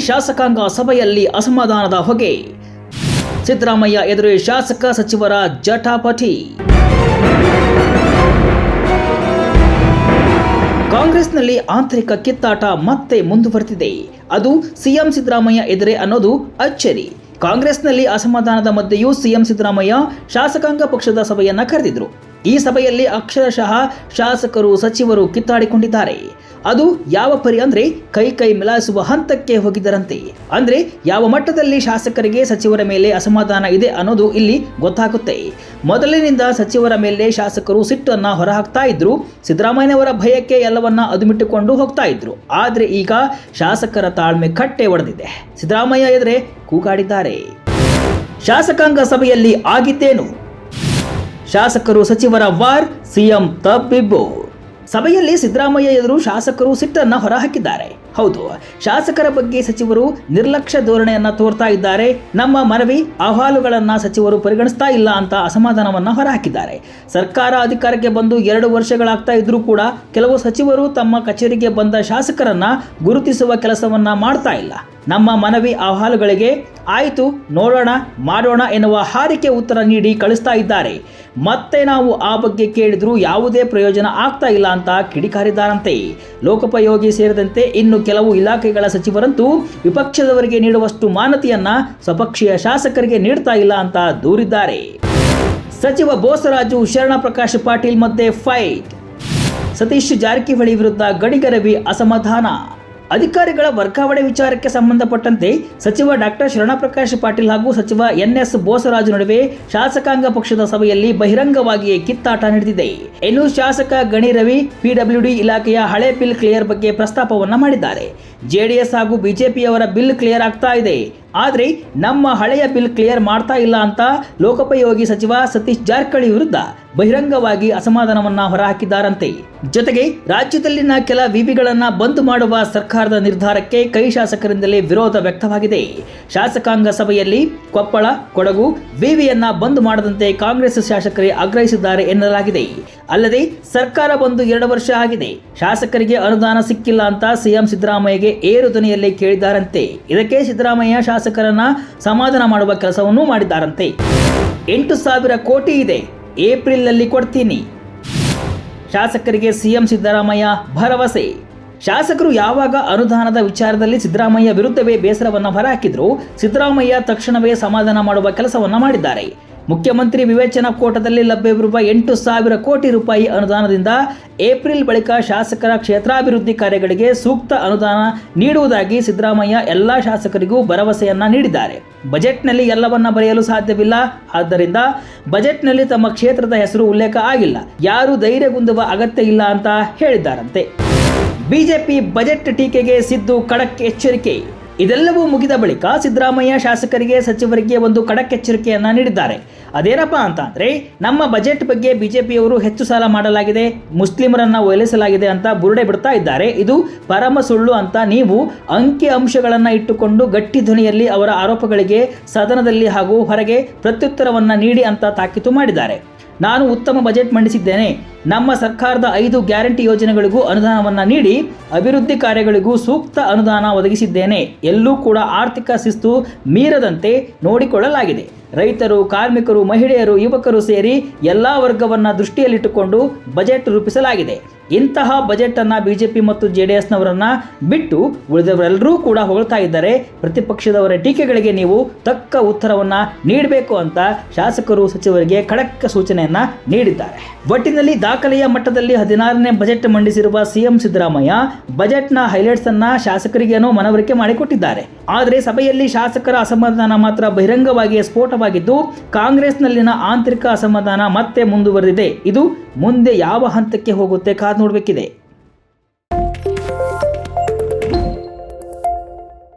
ಶಾಸಕಾಂಗ ಸಭೆಯಲ್ಲಿ ಅಸಮಾಧಾನದ ಹೊಗೆ. ಸಿದ್ದರಾಮಯ್ಯ ಎದುರು ಶಾಸಕ ಸಚಿವರ ಜಟಾಪಟಿ. ಕಾಂಗ್ರೆಸ್ನಲ್ಲಿ ಆಂತರಿಕ ಕಿತ್ತಾಟ ಮತ್ತೆ ಮುಂದುವರೆದಿದೆ. ಅದು ಸಿಎಂ ಸಿದ್ದರಾಮಯ್ಯ ಎದುರೇ ಅನ್ನೋದು ಅಚ್ಚರಿ. ಕಾಂಗ್ರೆಸ್ನಲ್ಲಿ ಅಸಮಾಧಾನದ ಮಧ್ಯೆಯೂ ಸಿಎಂ ಸಿದ್ದರಾಮಯ್ಯ ಶಾಸಕಾಂಗ ಪಕ್ಷದ ಸಭೆಯನ್ನ ಕರೆದಿದ್ರು. ಈ ಸಭೆಯಲ್ಲಿ ಅಕ್ಷರಶಃ ಶಾಸಕರು ಸಚಿವರು ಕಿತ್ತಾಡಿಕೊಂಡಿದ್ದಾರೆ. ಅದು ಯಾವ ಪರಿ ಅಂದ್ರೆ ಕೈ ಮಿಲಾಯಿಸುವ ಹಂತಕ್ಕೆ ಹೋಗಿದ್ದರಂತೆ. ಅಂದ್ರೆ ಯಾವ ಮಟ್ಟದಲ್ಲಿ ಶಾಸಕರಿಗೆ ಸಚಿವರ ಮೇಲೆ ಅಸಮಾಧಾನ ಇದೆ ಅನ್ನೋದು ಇಲ್ಲಿ ಗೊತ್ತಾಗುತ್ತೆ. ಮೊದಲಿನಿಂದ ಸಚಿವರ ಮೇಲೆ ಶಾಸಕರು ಸಿಟ್ಟನ್ನ ಹೊರಹಾಕ್ತಾ ಇದ್ರು. ಸಿದ್ದರಾಮಯ್ಯನವರ ಭಯಕ್ಕೆ ಎಲ್ಲವನ್ನ ಅದುಮಿಟ್ಟುಕೊಂಡು ಹೋಗ್ತಾ ಇದ್ರು. ಆದ್ರೆ ಈಗ ಶಾಸಕರ ತಾಳ್ಮೆ ಕಟ್ಟೆ ಒಡೆದಿದೆ. ಸಿದ್ದರಾಮಯ್ಯ ಎದುರೇ ಕೂಗಾಡಿದ್ದಾರೆ. ಶಾಸಕಾಂಗ ಸಭೆಯಲ್ಲಿ ಆಗಿದ್ದೇನು? ಶಾಸಕರು ಸಚಿವರ ವಾರ್, ಸಿಎಂ ತಬ್ಬಿಬ್ಬು. ಸಭೆಯಲ್ಲಿ ಸಿದ್ದರಾಮಯ್ಯ ಎದುರು ಶಾಸಕರು ಸಿಟ್ಟನ್ನ ಹೊರಹಾಕಿದ್ದಾರೆ. ಹೌದು, ಶಾಸಕರ ಬಗ್ಗೆ ಸಚಿವರು ನಿರ್ಲಕ್ಷ್ಯ ಧೋರಣೆಯನ್ನ ತೋರ್ತಾ ಇದ್ದಾರೆ. ನಮ್ಮ ಮನವಿ ಅಹವಾಲುಗಳನ್ನ ಸಚಿವರು ಪರಿಗಣಿಸ್ತಾ ಇಲ್ಲ ಅಂತ ಅಸಮಾಧಾನವನ್ನ ಹೊರಹಾಕಿದ್ದಾರೆ. ಸರ್ಕಾರ ಅಧಿಕಾರಕ್ಕೆ ಬಂದು 2 ವರ್ಷಗಳಾಗ್ತಾ ಇದ್ರೂ ಕೂಡ ಕೆಲವು ಸಚಿವರು ತಮ್ಮ ಕಚೇರಿಗೆ ಬಂದ ಶಾಸಕರನ್ನ ಗುರುತಿಸುವ ಕೆಲಸವನ್ನ ಮಾಡ್ತಾ ಇಲ್ಲ. ನಮ್ಮ ಮನವಿ ಅಹವಾಲುಗಳಿಗೆ ಆಯಿತು, ನೋಡೋಣ, ಮಾಡೋಣ ಎನ್ನುವ ಹಾರಿಕೆ ಉತ್ತರ ನೀಡಿ ಕಳಿಸ್ತಾ ಇದ್ದಾರೆ. ಮತ್ತೆ ನಾವು ಆ ಬಗ್ಗೆ ಕೇಳಿದ್ರೂ ಯಾವುದೇ ಪ್ರಯೋಜನ ಆಗ್ತಾ ಇಲ್ಲ ಅಂತ ಕಿಡಿಕಾರಿದ್ದಾರಂತೆ. ಲೋಕೋಪಯೋಗಿ ಸೇರಿದಂತೆ ಇನ್ನು ಕೆಲವು ಇಲಾಖೆಗಳ ಸಚಿವರಂತೂ ವಿಪಕ್ಷದವರಿಗೆ ನೀಡುವಷ್ಟು ಮಾನ್ಯತೆಯನ್ನ ಸ್ವಪಕ್ಷೀಯ ಶಾಸಕರಿಗೆ ನೀಡ್ತಾ ಇಲ್ಲ ಅಂತ ದೂರಿದ್ದಾರೆ. ಸಚಿವ ಬೋಸರಾಜು ಶರಣಪ್ರಕಾಶ್ ಪಾಟೀಲ್ ಮಧ್ಯೆ ಫೈಟ್. ಸತೀಶ್ ಜಾರಕಿಹೊಳಿ ವಿರುದ್ಧ ಗಡಿಗರವಿ ಅಸಮಾಧಾನ. ಅಧಿಕಾರಿಗಳ ವರ್ಗಾವಣೆ ವಿಚಾರಕ್ಕೆ ಸಂಬಂಧಪಟ್ಟಂತೆ ಸಚಿವ ಡಾಕ್ಟರ್ ಶರಣಪ್ರಕಾಶ್ ಪಾಟೀಲ್ ಹಾಗೂ ಸಚಿವ ಎನ್ಎಸ್ ಬೋಸರಾಜು ನಡುವೆ ಶಾಸಕಾಂಗ ಪಕ್ಷದ ಸಭೆಯಲ್ಲಿ ಬಹಿರಂಗವಾಗಿಯೇ ಕಿತ್ತಾಟ ನಡೆದಿದೆ. ಇನ್ನು ಶಾಸಕ ಗಣಿ ರವಿ ಪಿಡಬ್ಲ್ಯೂಡಿ ಇಲಾಖೆಯ ಹಳೆ ಬಿಲ್ ಕ್ಲಿಯರ್ ಬಗ್ಗೆ ಪ್ರಸ್ತಾಪವನ್ನ ಮಾಡಿದ್ದಾರೆ. ಜೆಡಿಎಸ್ ಹಾಗೂ ಬಿಜೆಪಿಯವರ ಬಿಲ್ ಕ್ಲಿಯರ್ ಆಗ್ತಾ ಇದೆ, ಆದ್ರೆ ನಮ್ಮ ಹಳೆಯ ಬಿಲ್ ಕ್ಲಿಯರ್ ಮಾಡ್ತಾ ಇಲ್ಲ ಅಂತ ಲೋಕೋಪಯೋಗಿ ಸಚಿವ ಸತೀಶ್ ಜಾರಕಿಹೊಳಿ ವಿರುದ್ಧ ಬಹಿರಂಗವಾಗಿ ಅಸಮಾಧಾನವನ್ನ ಹೊರಹಾಕಿದ್ದಾರಂತೆ. ಜೊತೆಗೆ ರಾಜ್ಯದಲ್ಲಿನ ಕೆಲ ವಿವಿಗಳನ್ನ ಬಂದ್ ಮಾಡುವ ಸರ್ಕಾರದ ನಿರ್ಧಾರಕ್ಕೆ ಕೈ ಶಾಸಕರಿಂದಲೇ ವಿರೋಧ ವ್ಯಕ್ತವಾಗಿದೆ. ಶಾಸಕಾಂಗ ಸಭೆಯಲ್ಲಿ ಕೊಪ್ಪಳ, ಕೊಡಗು ವಿವಿಯನ್ನ ಬಂದ್ ಮಾಡದಂತೆ ಕಾಂಗ್ರೆಸ್ ಶಾಸಕರೇ ಆಗ್ರಹಿಸಿದ್ದಾರೆ ಎನ್ನಲಾಗಿದೆ. ಅಲ್ಲದೆ ಸರ್ಕಾರ ಬಂದು 2 ವರ್ಷ ಆಗಿದೆ, ಶಾಸಕರಿಗೆ ಅನುದಾನ ಸಿಕ್ಕಿಲ್ಲ ಅಂತ ಸಿಎಂ ಸಿದ್ದರಾಮಯ್ಯಗೆ ಏರು ಧ್ವನಿಯಲ್ಲೇ ಕೇಳಿದ್ದಾರಂತೆ. ಇದಕ್ಕೆ ಸಿದ್ದರಾಮಯ್ಯ ಶಾಸಕರನ್ನ ಸಮಾಧಾನ ಮಾಡುವ ಕೆಲಸವನ್ನೂ ಮಾಡಿದ್ದಾರಂತೆ. 8,000 ಕೋಟಿ ಇದೆ, ಏಪ್ರಿಲ್ನಲ್ಲಿ ಕೊಡ್ತೀನಿ. ಶಾಸಕರಿಗೆ ಸಿಎಂ ಸಿದ್ದರಾಮಯ್ಯ ಭರವಸೆ. ಶಾಸಕರು ಯಾವಾಗ ಅನುದಾನದ ವಿಚಾರದಲ್ಲಿ ಸಿದ್ದರಾಮಯ್ಯ ವಿರುದ್ಧವೇ ಬೇಸರವನ್ನು ಹೊರಹಾಕಿದ್ರು, ಸಿದ್ದರಾಮಯ್ಯ ತಕ್ಷಣವೇ ಸಮಾಧಾನ ಮಾಡುವ ಕೆಲಸವನ್ನ ಮಾಡಿದ್ದಾರೆ. ಮುಖ್ಯಮಂತ್ರಿ ವಿವೇಚನಾ ಕೋಟದಲ್ಲಿ ಲಭ್ಯವಿರುವ 8,000 ಕೋಟಿ ರೂಪಾಯಿ ಅನುದಾನದಿಂದ ಏಪ್ರಿಲ್ ಬಳಿಕ ಶಾಸಕರ ಕ್ಷೇತ್ರಾಭಿವೃದ್ಧಿ ಕಾರ್ಯಗಳಿಗೆ ಸೂಕ್ತ ಅನುದಾನ ನೀಡುವುದಾಗಿ ಸಿದ್ದರಾಮಯ್ಯ ಎಲ್ಲಾ ಶಾಸಕರಿಗೂ ಭರವಸೆಯನ್ನ ನೀಡಿದ್ದಾರೆ. ಬಜೆಟ್ನಲ್ಲಿ ಎಲ್ಲವನ್ನ ಬರೆಯಲು ಸಾಧ್ಯವಿಲ್ಲ, ಆದ್ದರಿಂದ ಬಜೆಟ್ನಲ್ಲಿ ತಮ್ಮ ಕ್ಷೇತ್ರದ ಹೆಸರು ಉಲ್ಲೇಖ ಆಗಿಲ್ಲ. ಯಾರು ಧೈರ್ಯಗುಂದುವ ಅಗತ್ಯ ಇಲ್ಲ ಅಂತ ಹೇಳಿದ್ದಾರಂತೆ. ಬಿಜೆಪಿ ಬಜೆಟ್ ಟೀಕೆಗೆ ಸಿದ್ದು ಖಡಕ್ ಎಚ್ಚರಿಕೆ. ಇದೆಲ್ಲವೂ ಮುಗಿದ ಬಳಿಕ ಸಿದ್ದರಾಮಯ್ಯ ಶಾಸಕರಿಗೆ ಸಚಿವರಿಗೆ ಒಂದು ಖಡಕ್ ಎಚ್ಚರಿಕೆಯನ್ನ ನೀಡಿದ್ದಾರೆ. ಅದೇನಪ್ಪ ಅಂತ ಅಂದ್ರೆ, ನಮ್ಮ ಬಜೆಟ್ ಬಗ್ಗೆ ಬಿಜೆಪಿಯವರು ಹೆಚ್ಚು ಸಾಲ ಮಾಡಲಾಗಿದೆ, ಮುಸ್ಲಿಮರನ್ನ ಒಲಿಸಲಾಗಿದೆ ಅಂತ ಬುರುಡೆ ಬಿಡ್ತಾ ಇದ್ದಾರೆ. ಇದು ಪರಮ ಸುಳ್ಳು ಅಂತ ನೀವು ಅಂಕಿ ಅಂಶಗಳನ್ನ ಇಟ್ಟುಕೊಂಡು ಗಟ್ಟಿ ಧ್ವನಿಯಲ್ಲಿ ಅವರ ಆರೋಪಗಳಿಗೆ ಸದನದಲ್ಲಿ ಹಾಗೂ ಹೊರಗೆ ಪ್ರತ್ಯುತ್ತರವನ್ನ ನೀಡಿ ಅಂತ ತಾಕೀತು ಮಾಡಿದ್ದಾರೆ. ನಾನು ಉತ್ತಮ ಬಜೆಟ್ ಮಂಡಿಸಿದ್ದೇನೆ, ನಮ್ಮ ಸರ್ಕಾರದ 5 ಗ್ಯಾರಂಟಿ ಯೋಜನೆಗಳಿಗೂ ಅನುದಾನವನ್ನ ನೀಡಿ ಅಭಿವೃದ್ಧಿ ಕಾರ್ಯಗಳಿಗೂ ಸೂಕ್ತ ಅನುದಾನ ಒದಗಿಸಿದ್ದೇನೆ. ಎಲ್ಲೂ ಕೂಡ ಆರ್ಥಿಕ ಶಿಸ್ತು ಮೀರದಂತೆ ನೋಡಿಕೊಳ್ಳಲಾಗಿದೆ. ರೈತರು, ಕಾರ್ಮಿಕರು, ಮಹಿಳೆಯರು, ಯುವಕರು ಸೇರಿ ಎಲ್ಲಾ ವರ್ಗವನ್ನ ದೃಷ್ಟಿಯಲ್ಲಿಟ್ಟುಕೊಂಡು ಬಜೆಟ್ ರೂಪಿಸಲಾಗಿದೆ. ಇಂತಹ ಬಜೆಟ್ ಅನ್ನ ಬಿಜೆಪಿ ಮತ್ತು ಜೆಡಿಎಸ್ನವರನ್ನ ಬಿಟ್ಟು ಉಳಿದವರೆಲ್ಲರೂ ಕೂಡ ಹೊಗಳ್ತಾ ಇದ್ದಾರೆ. ಪ್ರತಿಪಕ್ಷದವರ ಟೀಕೆಗಳಿಗೆ ನೀವು ತಕ್ಕ ಉತ್ತರವನ್ನ ನೀಡಬೇಕು ಅಂತ ಶಾಸಕರು ಸಚಿವರಿಗೆ ಖಡಕ್ ಸೂಚನೆಯನ್ನ ನೀಡಿದ್ದಾರೆ. ಒಟ್ಟಿನಲ್ಲಿ ದಾಖಲೆಯ ಮಟ್ಟದಲ್ಲಿ 16ನೇ ಬಜೆಟ್ ಮಂಡಿಸಿರುವ ಸಿಎಂ ಸಿದ್ದರಾಮಯ್ಯ ಬಜೆಟ್ನ ಹೈಲೈಟ್ಸ್ ಅನ್ನ ಶಾಸಕರಿಗೇನೋ ಮನವರಿಕೆ ಮಾಡಿಕೊಟ್ಟಿದ್ದಾರೆ. ಆದರೆ ಸಭೆಯಲ್ಲಿ ಶಾಸಕರ ಅಸಮಾಧಾನ ಮಾತ್ರ ಬಹಿರಂಗವಾಗಿ ಸ್ಫೋಟವಾಗಿದ್ದು, ಕಾಂಗ್ರೆಸ್ನಲ್ಲಿನ ಆಂತರಿಕ ಅಸಮಾಧಾನ ಮತ್ತೆ ಮುಂದುವರೆದಿದೆ. ಇದು ಮುಂದೆ ಯಾವ ಹಂತಕ್ಕೆ ಹೋಗುತ್ತೆ ಕಾದು ನೋಡಬೇಕಿದೆ.